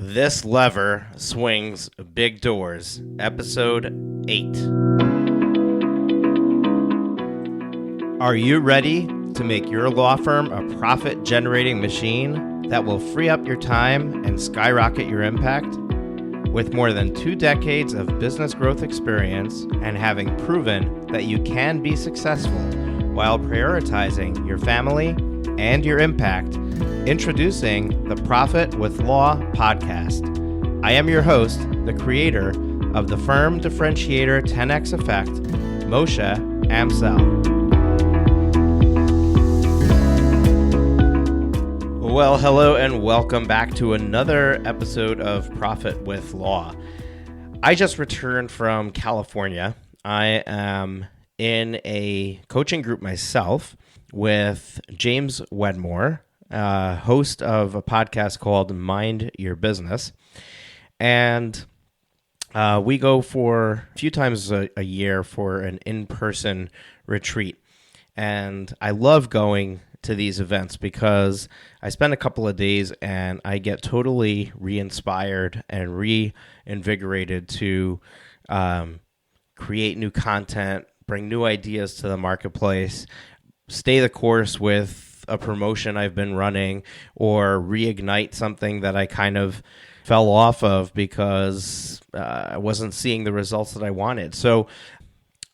This Lever Swings Big Doors, Episode 8. Are you ready to make your law firm a profit-generating machine that will free up your time and skyrocket your impact? With more than 2 decades of business growth experience and having proven that you can be successful while prioritizing your family and your impact, introducing the Profit with Law podcast. I am your host, the creator of the firm differentiator 10x effect, Moshe Amsel. Well, hello and welcome back to another episode of Profit with Law. I just returned from California. I am in a coaching group myself with James Wedmore, host of a podcast called Mind Your Business. And we go for a few times a year for an in-person retreat. And I love going to these events because I spend a couple of days and I get totally re-inspired and reinvigorated to create new content, bring new ideas to the marketplace, stay the course with a promotion I've been running, or reignite something that I kind of fell off of because I wasn't seeing the results that I wanted. So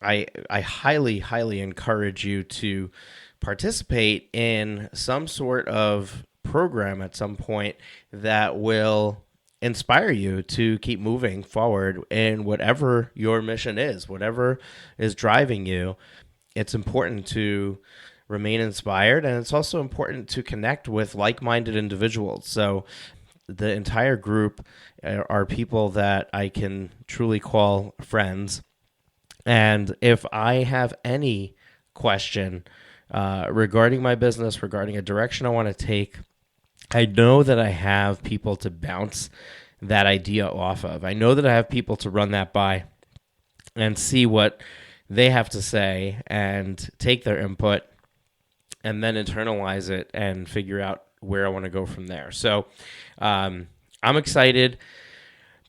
I highly, highly encourage you to participate in some sort of program at some point that will inspire you to keep moving forward in whatever your mission is, whatever is driving you. It's important to remain inspired, and it's also important to connect with like-minded individuals. So the entire group are people that I can truly call friends. And if I have any question regarding my business, regarding a direction I want to take, I know that I have people to bounce that idea off of. I know that I have people to run that by and see what they have to say and take their input and then internalize it and figure out where I want to go from there. So I'm excited.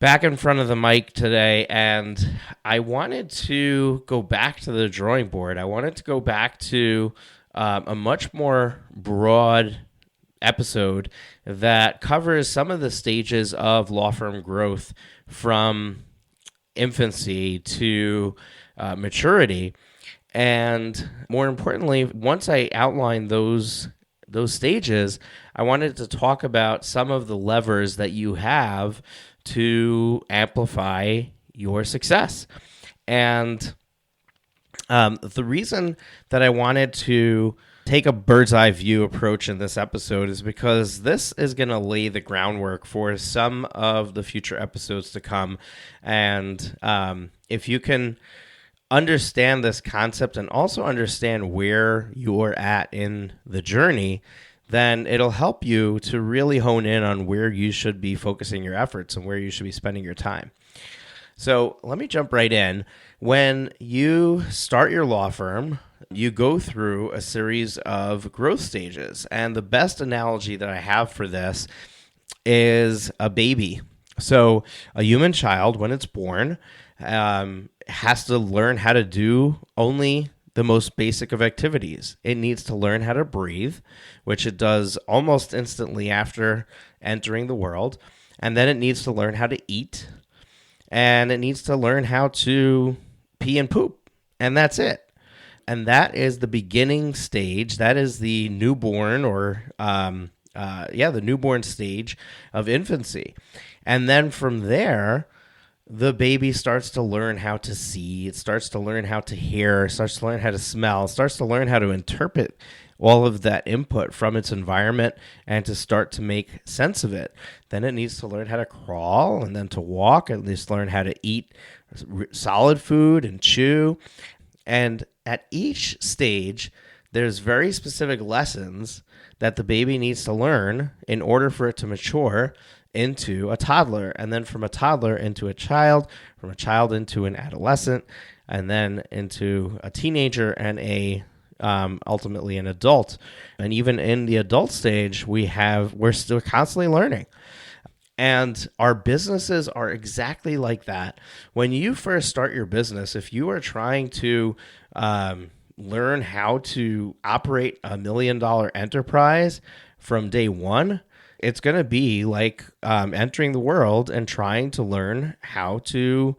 Back in front of the mic today, and I wanted to go back to the drawing board. I wanted to go back to a much more broad episode that covers some of the stages of law firm growth from infancy to maturity. And more importantly, once I outlined those stages, I wanted to talk about some of the levers that you have to amplify your success. And the reason that I wanted to take a bird's eye view approach in this episode is because this is going to lay the groundwork for some of the future episodes to come. And if you can understand this concept and also understand where you're at in the journey, then it'll help you to really hone in on where you should be focusing your efforts and where you should be spending your time. So let me jump right in. When you start your law firm, you go through a series of growth stages. And the best analogy that I have for this is a baby. So a human child, when it's born, has to learn how to do only the most basic of activities. It needs to learn how to breathe, which it does almost instantly after entering the world. And then it needs to learn how to eat. And it needs to learn how to pee and poop. And that's it. And that is the beginning stage. That is the newborn the newborn stage of infancy. And then from there, the baby starts to learn how to see, it starts to learn how to hear, starts to learn how to smell, starts to learn how to interpret all of that input from its environment and to start to make sense of it. Then it needs to learn how to crawl and then to walk, at least learn how to eat solid food and chew. And at each stage, there's very specific lessons that the baby needs to learn in order for it to mature into a toddler, and then from a toddler into a child, from a child into an adolescent, and then into a teenager and ultimately an adult. And even in the adult stage, we're still constantly learning. And our businesses are exactly like that. When you first start your business, if you are trying to learn how to operate $1 million enterprise from day one, it's going to be like entering the world and trying to learn how to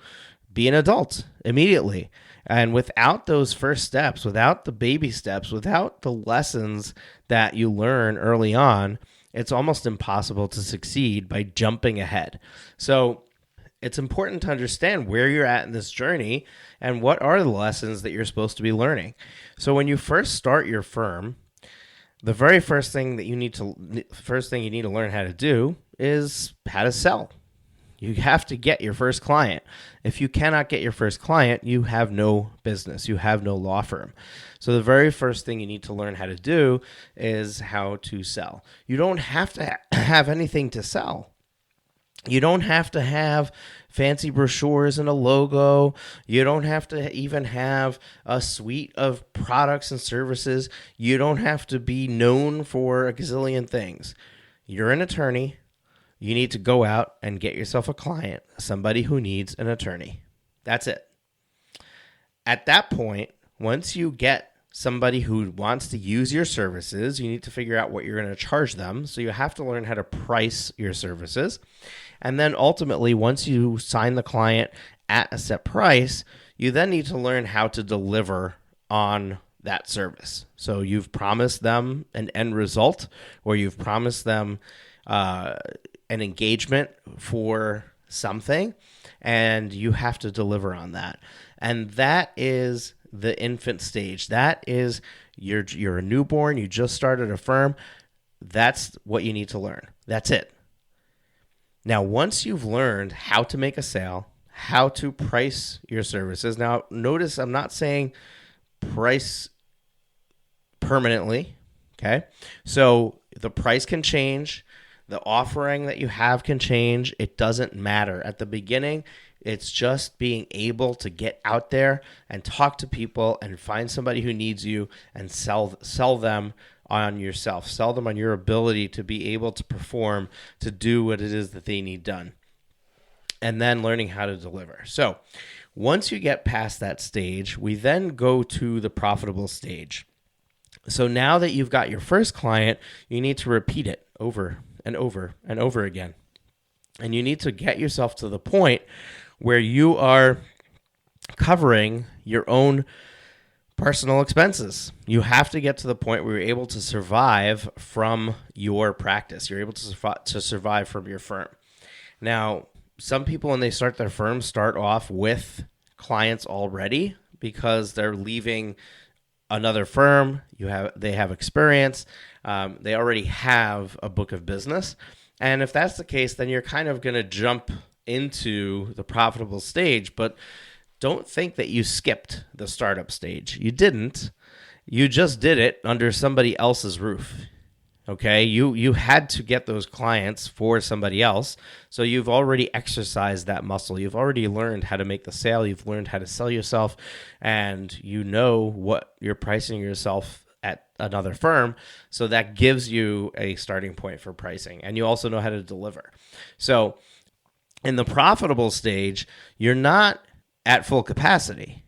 be an adult immediately. And without those first steps, without the baby steps, without the lessons that you learn early on, it's almost impossible to succeed by jumping ahead. So it's important to understand where you're at in this journey and what are the lessons that you're supposed to be learning. So when you first start your firm, the very first thing you need to learn how to do is how to sell. You have to get your first client. If you cannot get your first client, you have no business. You have no law firm. So the very first thing you need to learn how to do is how to sell. You don't have to have anything to sell. You don't have to have fancy brochures and a logo. You don't have to even have a suite of products and services. You don't have to be known for a gazillion things. You're an attorney. You need to go out and get yourself a client, somebody who needs an attorney. That's it. At that point, once you get somebody who wants to use your services, you need to figure out what you're going to charge them. So you have to learn how to price your services. And then ultimately, once you sign the client at a set price, you then need to learn how to deliver on that service. So you've promised them an end result, or you've promised them an engagement for something, and you have to deliver on that. And that is the infant stage. That is you're a newborn, you just started a firm. That's what you need to learn. That's it. Now, once you've learned how to make a sale, how to price your services. Now, notice I'm not saying price permanently, okay? So the price can change. The offering that you have can change. It doesn't matter. At the beginning, it's just being able to get out there and talk to people and find somebody who needs you and sell them on yourself. Sell them on your ability to be able to perform, to do what it is that they need done. And then learning how to deliver. So once you get past that stage, we then go to the profitable stage. So now that you've got your first client, you need to repeat it over and over and over again. And you need to get yourself to the point where you are covering your own personal expenses. You have to get to the point where you're able to survive from your practice. You're able to survive from your firm. Now, some people, when they start their firm, start off with clients already because they're leaving another firm. They have experience. They already have a book of business. And if that's the case, then you're kind of going to jump into the profitable stage. But don't think that you skipped the startup stage. You didn't. You just did it under somebody else's roof. Okay, you had to get those clients for somebody else. So you've already exercised that muscle. You've already learned how to make the sale. You've learned how to sell yourself, and you know what you're pricing yourself at another firm. So that gives you a starting point for pricing, and you also know how to deliver. So in the profitable stage, you're not at full capacity,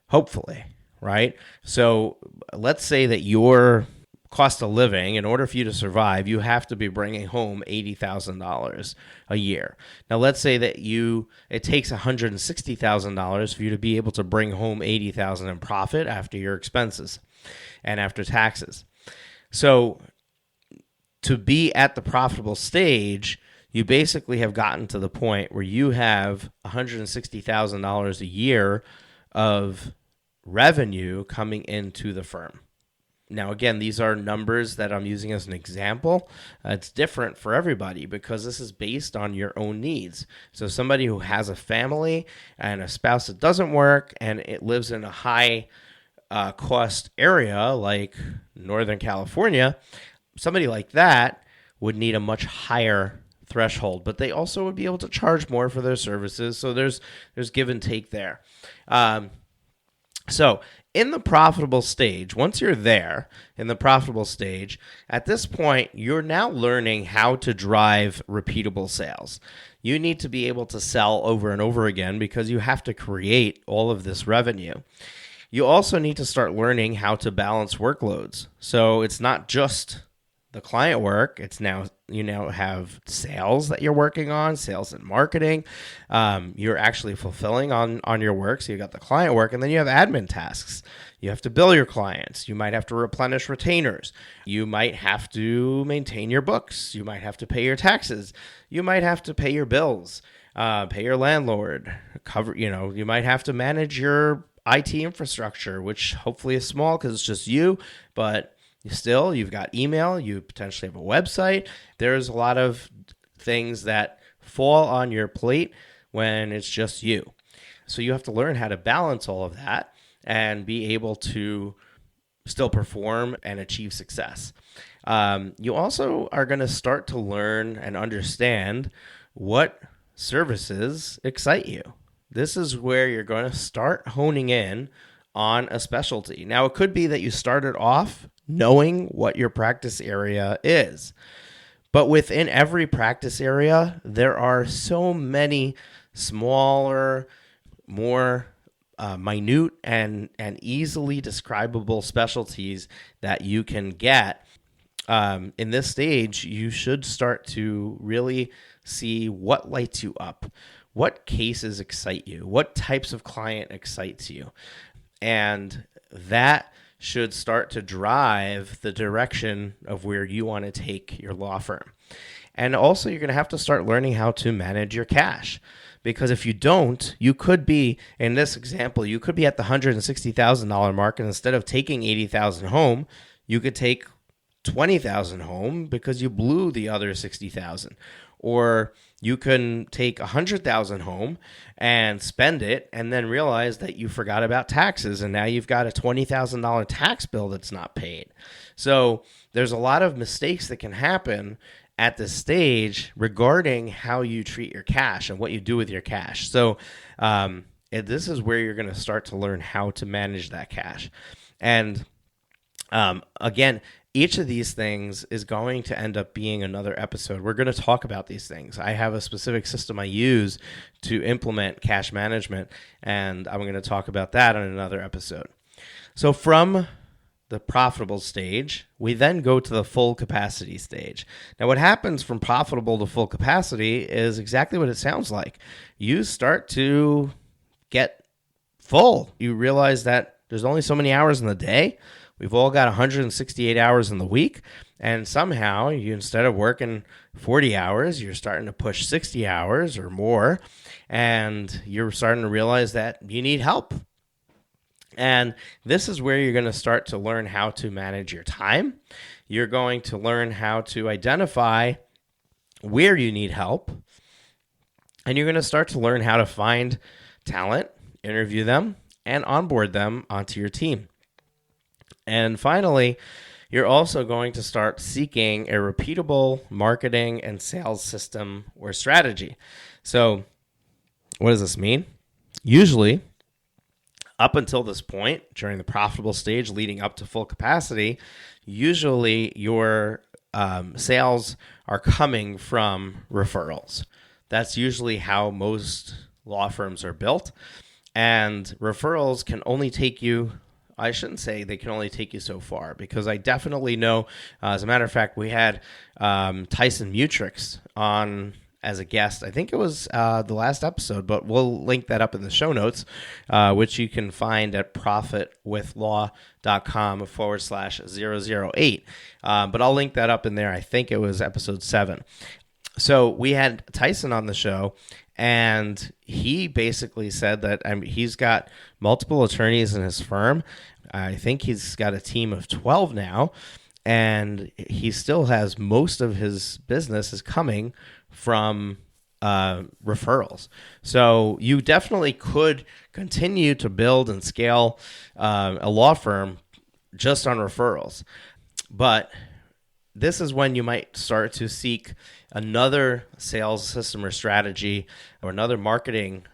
hopefully, right? So let's say that your cost of living, in order for you to survive, you have to be bringing home $80,000 a year. Now, let's say that it takes $160,000 for you to be able to bring home $80,000 in profit after your expenses and after taxes. So to be at the profitable stage, you basically have gotten to the point where you have $160,000 a year of revenue coming into the firm. Now, again, these are numbers that I'm using as an example. It's different for everybody because this is based on your own needs. So somebody who has a family and a spouse that doesn't work and it lives in a high cost area like Northern California, somebody like that would need a much higher threshold, but they also would be able to charge more for their services. So there's give and take there. So in the profitable stage, once you're there in the profitable stage, at this point, you're now learning how to drive repeatable sales. You need to be able to sell over and over again because you have to create all of this revenue. You also need to start learning how to balance workloads. So it's not just the client work. It's now, you now have sales that you're working on, sales and marketing. You're actually fulfilling on your work. So you got the client work, and then you have admin tasks. You have to bill your clients. You might have to replenish retainers. You might have to maintain your books. You might have to pay your taxes. You might have to pay your bills, pay your landlord, you might have to manage your IT infrastructure, which hopefully is small because it's just you, but still, you've got email, you potentially have a website. There's a lot of things that fall on your plate when it's just you. So you have to learn how to balance all of that and be able to still perform and achieve success. You also are going to start to learn and understand what services excite you. This is where you're going to start honing in on a specialty. Now, it could be that you started off knowing what your practice area is. But within every practice area, there are so many smaller, more minute and easily describable specialties that you can get. In this stage, you should start to really see what lights you up, what cases excite you, what types of client excites you. And that should start to drive the direction of where you want to take your law firm. And also, you're going to have to start learning how to manage your cash. Because if you don't, you could be, in this example, you could be at the $160,000 mark, and instead of taking $80,000 home, you could take $20,000 home because you blew the other $60,000. Or you can take $100,000 home and spend it and then realize that you forgot about taxes, and now you've got a $20,000 tax bill that's not paid. So there's a lot of mistakes that can happen at this stage regarding how you treat your cash and what you do with your cash. So this is where you're going to start to learn how to manage that cash. And again, each of these things is going to end up being another episode. We're going to talk about these things. I have a specific system I use to implement cash management, and I'm going to talk about that in another episode. So from the profitable stage, we then go to the full capacity stage. Now, what happens from profitable to full capacity is exactly what it sounds like. You start to get full. You realize that there's only so many hours in the day. We've all got 168 hours in the week, and somehow you, instead of working 40 hours, you're starting to push 60 hours or more, and you're starting to realize that you need help. And this is where you're going to start to learn how to manage your time. You're going to learn how to identify where you need help, and you're going to start to learn how to find talent, interview them, and onboard them onto your team. And finally, you're also going to start seeking a repeatable marketing and sales system or strategy. So what does this mean? Usually, up until this point, during the profitable stage leading up to full capacity, usually your sales are coming from referrals. That's usually how most law firms are built. And referrals can only take you, I shouldn't say they can only take you so far, because I definitely know, as a matter of fact, we had Tyson Mutrix on as a guest. I think it was the last episode, but we'll link that up in the show notes, which you can find at profitwithlaw.com/008. But I'll link that up in there. I think it was episode 7. So we had Tyson on the show, and he basically said that he's got multiple attorneys in his firm. I think he's got a team of 12 now, and he still has most of his business is coming from referrals. So you definitely could continue to build and scale a law firm just on referrals. But this is when you might start to seek another sales system or strategy, or another marketing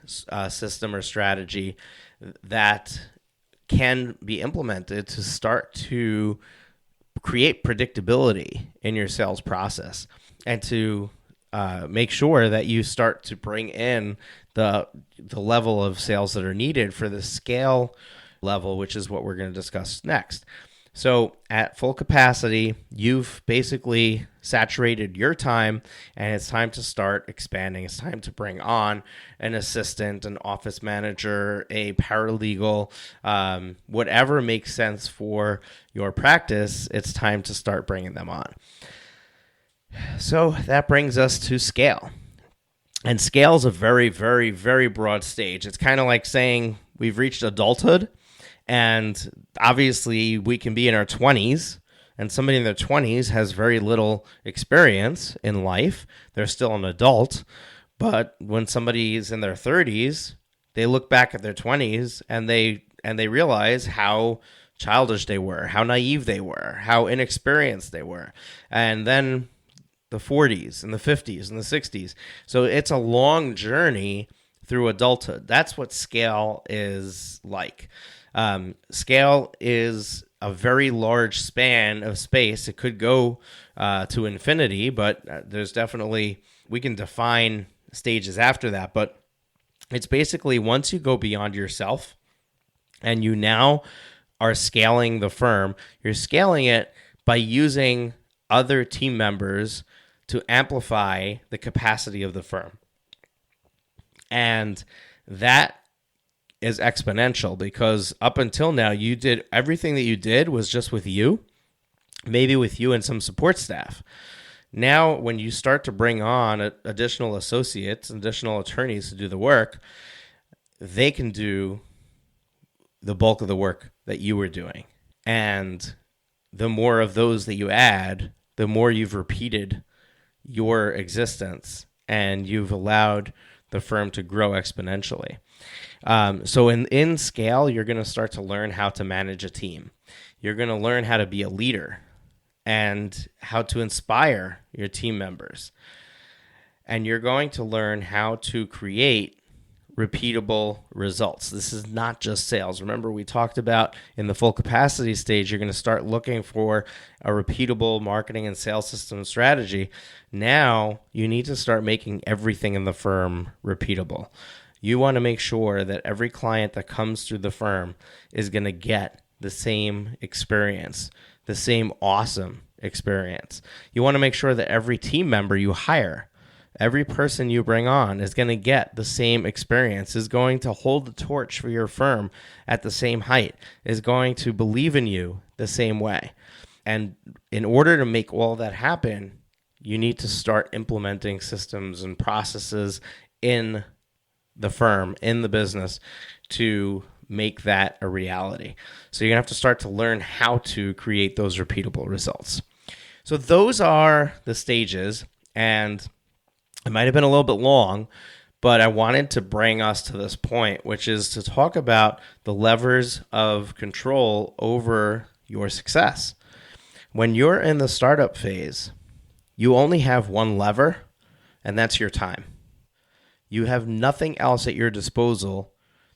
system or strategy that can be implemented to start to create predictability in your sales process and to make sure that you start to bring in the level of sales that are needed for the scale level, which is what we're going to discuss next. So at full capacity, you've basically saturated your time, and it's time to start expanding. It's time to bring on an assistant, an office manager, a paralegal, whatever makes sense for your practice. It's time to start bringing them on. So that brings us to scale. And scale is a very, very, very broad stage. It's kind of like saying we've reached adulthood. And obviously, we can be in our 20s, and somebody in their 20s has very little experience in life. They're still an adult. But when somebody is in their 30s, they look back at their 20s and they realize how childish they were, how naive they were, how inexperienced they were. And then the 40s and the 50s and the 60s. So it's a long journey through adulthood. That's what scale is like. Scale is a very large span of space. It could go to infinity, but there's definitely, we can define stages after that. But it's basically once you go beyond yourself and you now are scaling the firm, you're scaling it by using other team members to amplify the capacity of the firm. And that is exponential, because up until now, you did everything that you did was just with you, maybe with you and some support staff. Now, when you start to bring on additional associates, additional attorneys to do the work, they can do the bulk of the work that you were doing. And the more of those that you add, the more you've repeated your existence and you've allowed the firm to grow exponentially. So in scale, you're going to start to learn how to manage a team. You're going to learn how to be a leader and how to inspire your team members. And you're going to learn how to create repeatable results. This is not just sales. Remember, we talked about in the full capacity stage, you're going to start looking for a repeatable marketing and sales system strategy. Now you need to start making everything in the firm repeatable. You want to make sure that every client that comes through the firm is going to get the same experience, the same awesome experience. You want to make sure that every team member you hire, every person you bring on is going to get the same experience, is going to hold the torch for your firm at the same height, is going to believe in you the same way. And in order to make all that happen, you need to start implementing systems and processes in the firm, in the business, to make that a reality. So you're going to have to start to learn how to create those repeatable results. So those are the stages, and it might have been a little bit long, but I wanted to bring us to this point, which is to talk about the levers of control over your success. When you're in the startup phase, you only have one lever, and that's your time. You have nothing else at your disposal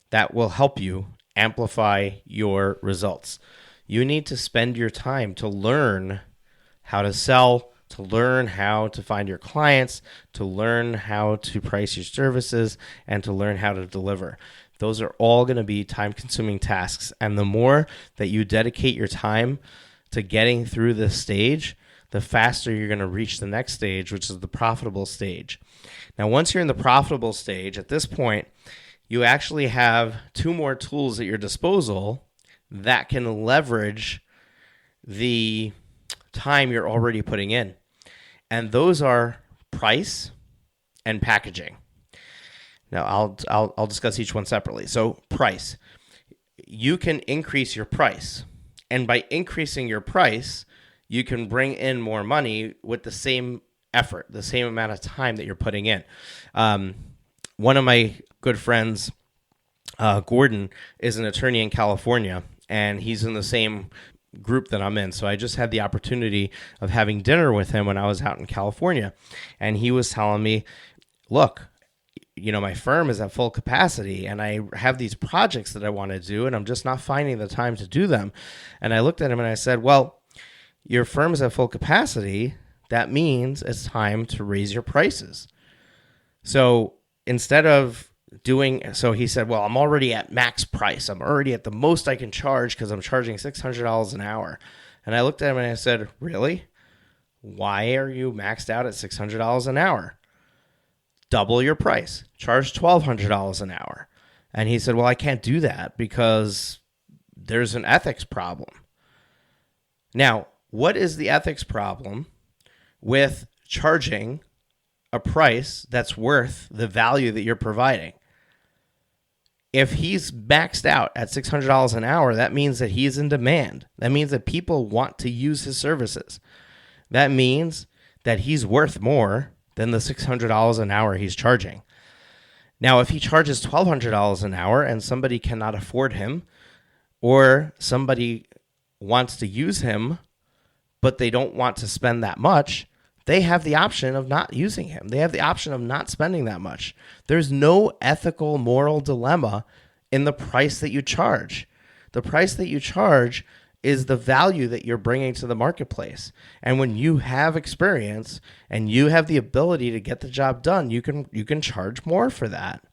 that will help you amplify your results. You need to spend your time to learn how to sell, to learn how to find your clients, to learn how to price your services, and to learn how to deliver. Those are all going to be time-consuming tasks. And the more that you dedicate your time to getting through this stage, the faster you're going to reach the next stage, which is the profitable stage. Now, once you're in the profitable stage, at this point, you actually have two more tools at your disposal that can leverage the time you're already putting in. And those are price and packaging. Now, I'll discuss each one separately. So price. You can increase your price. And by increasing your price, you can bring in more money with the same effort, the same amount of time that you're putting in. One of my good friends, Gordon, is an attorney in California, and he's in the same group that I'm in. So I just had the opportunity of having dinner with him when I was out in California. And he was telling me, look, my firm is at full capacity and I have these projects that I want to do and I'm just not finding the time to do them. And I looked at him and I said, well, your firm is at full capacity. That means it's time to raise your prices. So instead of so he said, well, I'm already at max price. I'm already at the most I can charge because I'm charging $600 an hour. And I looked at him and I said, really? Why are you maxed out at $600 an hour? Double your price. Charge $1,200 an hour. And he said, well, I can't do that because there's an ethics problem. Now, what is the ethics problem with charging a price that's worth the value that you're providing? If he's maxed out at $600 an hour, that means that he's in demand. That means that people want to use his services. That means that he's worth more than the $600 an hour he's charging. Now, if he charges $1,200 an hour and somebody cannot afford him, or somebody wants to use him, but they don't want to spend that much, they have the option of not using him. They have the option of not spending that much. There's no ethical, moral dilemma in the price that you charge. The price that you charge is the value that you're bringing to the marketplace. And when you have experience and you have the ability to get the job done, you can charge more for that.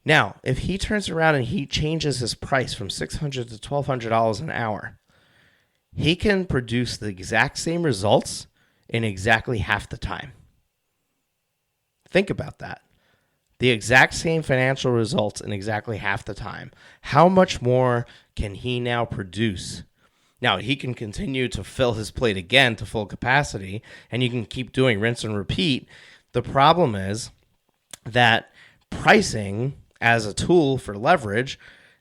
Now, if he turns around and he changes his price from $600 to $1,200 an hour, he can produce the exact same results in exactly half the time. Think about that. The exact same financial results in exactly half the time. How much more can he now produce? Now, he can continue to fill his plate again to full capacity, and you can keep doing rinse and repeat. The problem is that pricing as a tool for leverage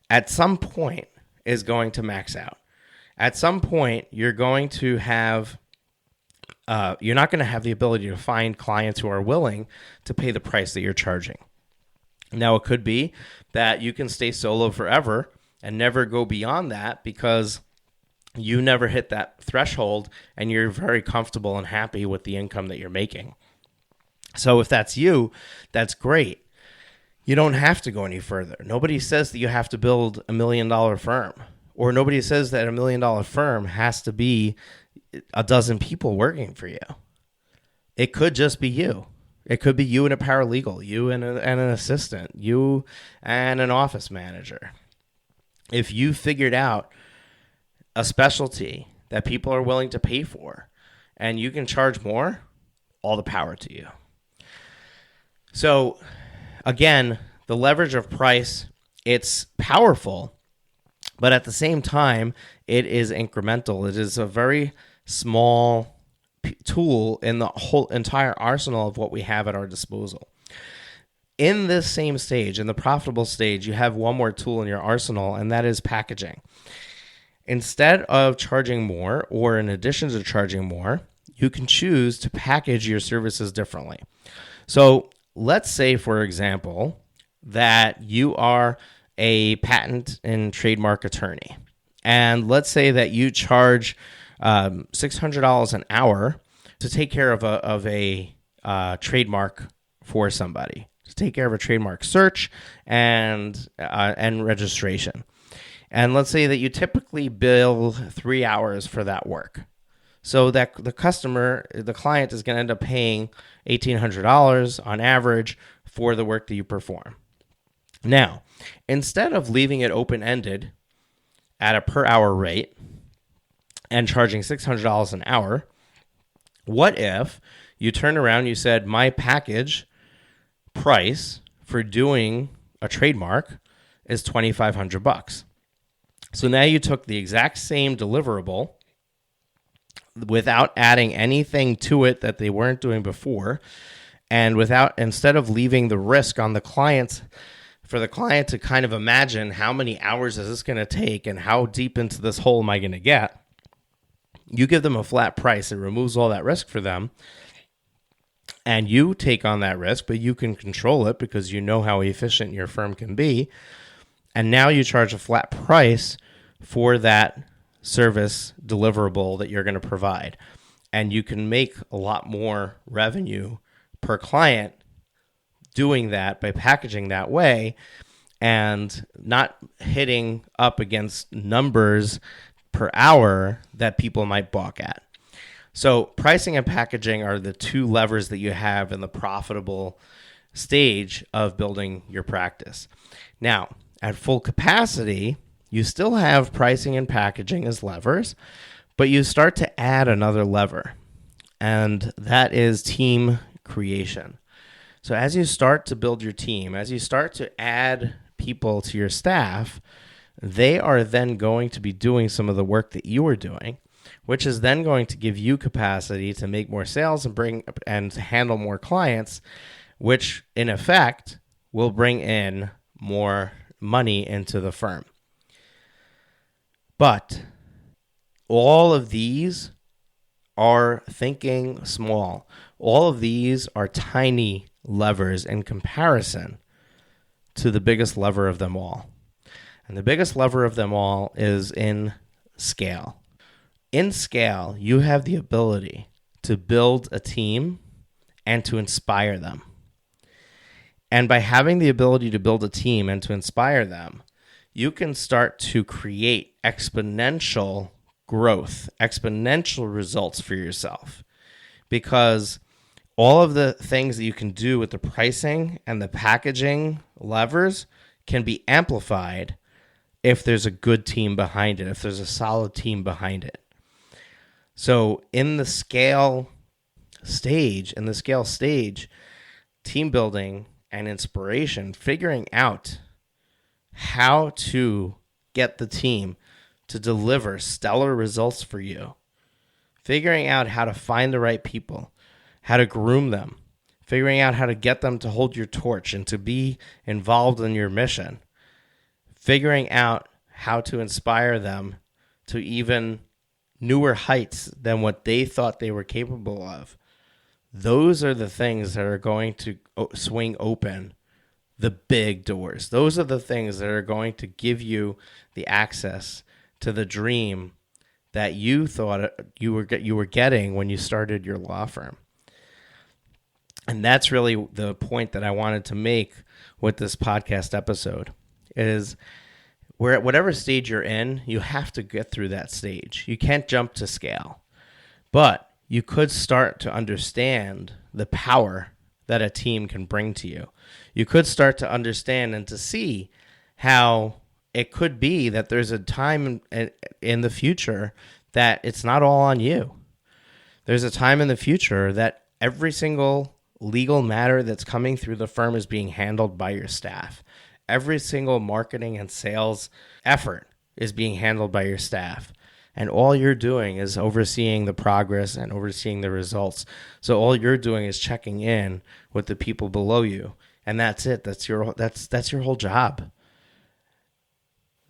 at some point is going to max out. At some point, you're going to have you're not going to have the ability to find clients who are willing to pay the price that you're charging. Now, it could be that you can stay solo forever and never go beyond that because you never hit that threshold and you're very comfortable and happy with the income that you're making. So if that's you, that's great. You don't have to go any further. Nobody says that you have to build $1 million firm, or nobody says that $1 million firm has to be a dozen people working for you. It could just be you. It could be you and a paralegal, you and an assistant, you and an office manager. If you figured out a specialty that people are willing to pay for and you can charge more, all the power to you. So again, the leverage of price, it's powerful, but at the same time, it is incremental. It is a very small tool in the whole entire arsenal of what we have at our disposal. In this same stage, in the profitable stage, you have one more tool in your arsenal, and that is packaging. Instead of charging more, or in addition to charging more, you can choose to package your services differently. So let's say, for example, that you are a patent and trademark attorney. And let's say that you charge $600 an hour to take care of a trademark for somebody, to take care of a trademark search and registration. And let's say that you typically bill 3 hours for that work. So that the client is going to end up paying $1,800 on average for the work that you perform. Now, instead of leaving it open-ended at a per hour rate and charging $600 an hour, what if you turn around and you said, my package price for doing a trademark is $2,500? So now you took the exact same deliverable without adding anything to it that they weren't doing before, and instead of leaving the risk on the clients, for the client to kind of imagine how many hours is this going to take and how deep into this hole am I going to get, you give them a flat price. It removes all that risk for them, and you take on that risk, but you can control it because you know how efficient your firm can be. And now you charge a flat price for that service deliverable that you're going to provide. And you can make a lot more revenue per client doing that by packaging that way and not hitting up against numbers per hour that people might balk at. So pricing and packaging are the two levers that you have in the profitable stage of building your practice. Now, at full capacity, you still have pricing and packaging as levers, but you start to add another lever, and that is team creation. So as you start to build your team, as you start to add people to your staff, they are then going to be doing some of the work that you are doing, which is then going to give you capacity to make more sales and handle more clients, which in effect will bring in more money into the firm. But all of these are thinking small. All of these are tiny levers in comparison to the biggest lever of them all. And the biggest lever of them all is in scale. In scale, you have the ability to build a team and to inspire them. And by having the ability to build a team and to inspire them, you can start to create exponential growth, exponential results for yourself. Because all of the things that you can do with the pricing and the packaging levers can be amplified if there's a good team behind it, if there's a solid team behind it. So in the scale stage, team building and inspiration, figuring out how to get the team to deliver stellar results for you, figuring out how to find the right people, how to groom them, figuring out how to get them to hold your torch and to be involved in your mission, figuring out how to inspire them to even newer heights than what they thought they were capable of. Those are the things that are going to swing open the big doors. Those are the things that are going to give you the access to the dream that you thought you were getting when you started your law firm. And that's really the point that I wanted to make with this podcast episode is where at whatever stage you're in, you have to get through that stage. You can't jump to scale. But you could start to understand the power that a team can bring to you. You could start to understand and to see how it could be that there's a time in the future that it's not all on you. There's a time in the future that every single legal matter that's coming through the firm is being handled by your staff. Every single marketing and sales effort is being handled by your staff. And all you're doing is overseeing the progress and overseeing the results. So all you're doing is checking in with the people below you. And that's it. That's your whole job.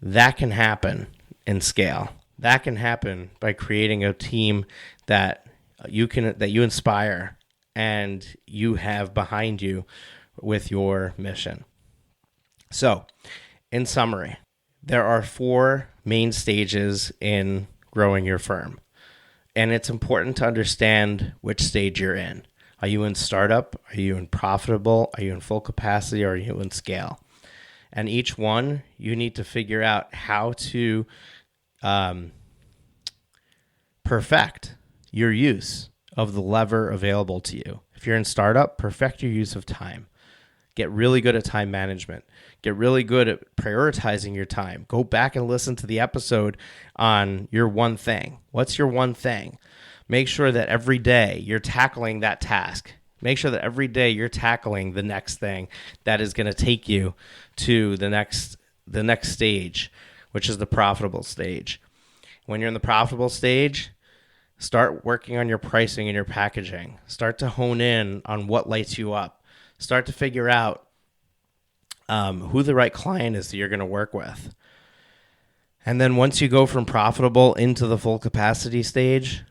That can happen in scale. That can happen by creating a team that you inspire and you have behind you with your mission. So, in summary, there are 4 main stages in growing your firm. And it's important to understand which stage you're in. Are you in startup? Are you in profitable? Are you in full capacity? Or are you in scale? And each one, you need to figure out how to perfect your use of the lever available to you. If you're in startup, perfect your use of time. Get really good at time management. Get really good at prioritizing your time. Go back and listen to the episode on your one thing. What's your one thing? Make sure that every day you're tackling that task. Make sure that every day you're tackling the next thing that is going to take you to the next stage, which is the profitable stage. When you're in the profitable stage, start working on your pricing and your packaging. Start to hone in on what lights you up. Start to figure out who the right client is that you're going to work with. And then once you go from profitable into the full capacity stage,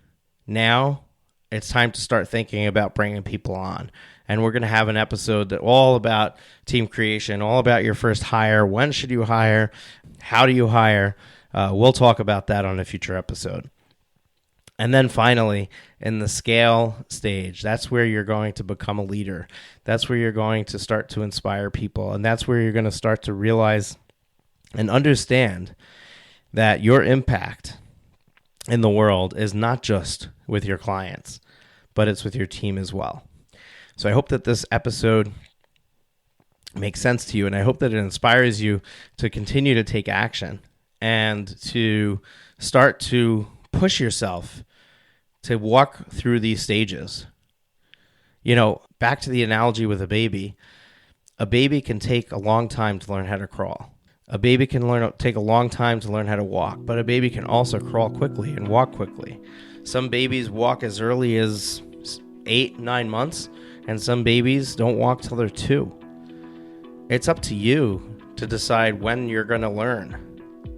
now it's time to start thinking about bringing people on. And we're going to have an episode that all about team creation, all about your first hire. When should you hire? How do you hire? We'll talk about that on a future episode. And then finally, in the scale stage, that's where you're going to become a leader. That's where you're going to start to inspire people. And that's where you're going to start to realize and understand that your impact in the world is not just with your clients, but it's with your team as well. So I hope that this episode makes sense to you, and I hope that it inspires you to continue to take action and to start to push yourself to walk through these stages. Back to the analogy with a baby can take a long time to learn how to crawl. A baby can take a long time to learn how to walk, but a baby can also crawl quickly and walk quickly. Some babies walk as early as 8-9 months, and some babies don't walk till they're 2. It's up to you to decide when you're going to learn.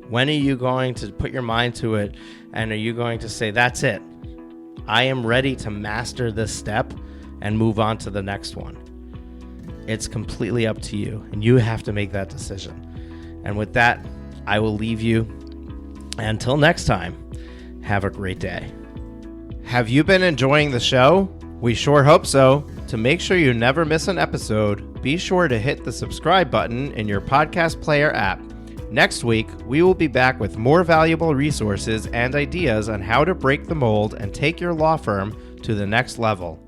When are you going to put your mind to it, and are you going to say, that's it, I am ready to master this step and move on to the next one? It's completely up to you, and you have to make that decision. And with that, I will leave you. Until next time, have a great day. Have you been enjoying the show? We sure hope so. To make sure you never miss an episode, be sure to hit the subscribe button in your podcast player app. Next week, we will be back with more valuable resources and ideas on how to break the mold and take your law firm to the next level.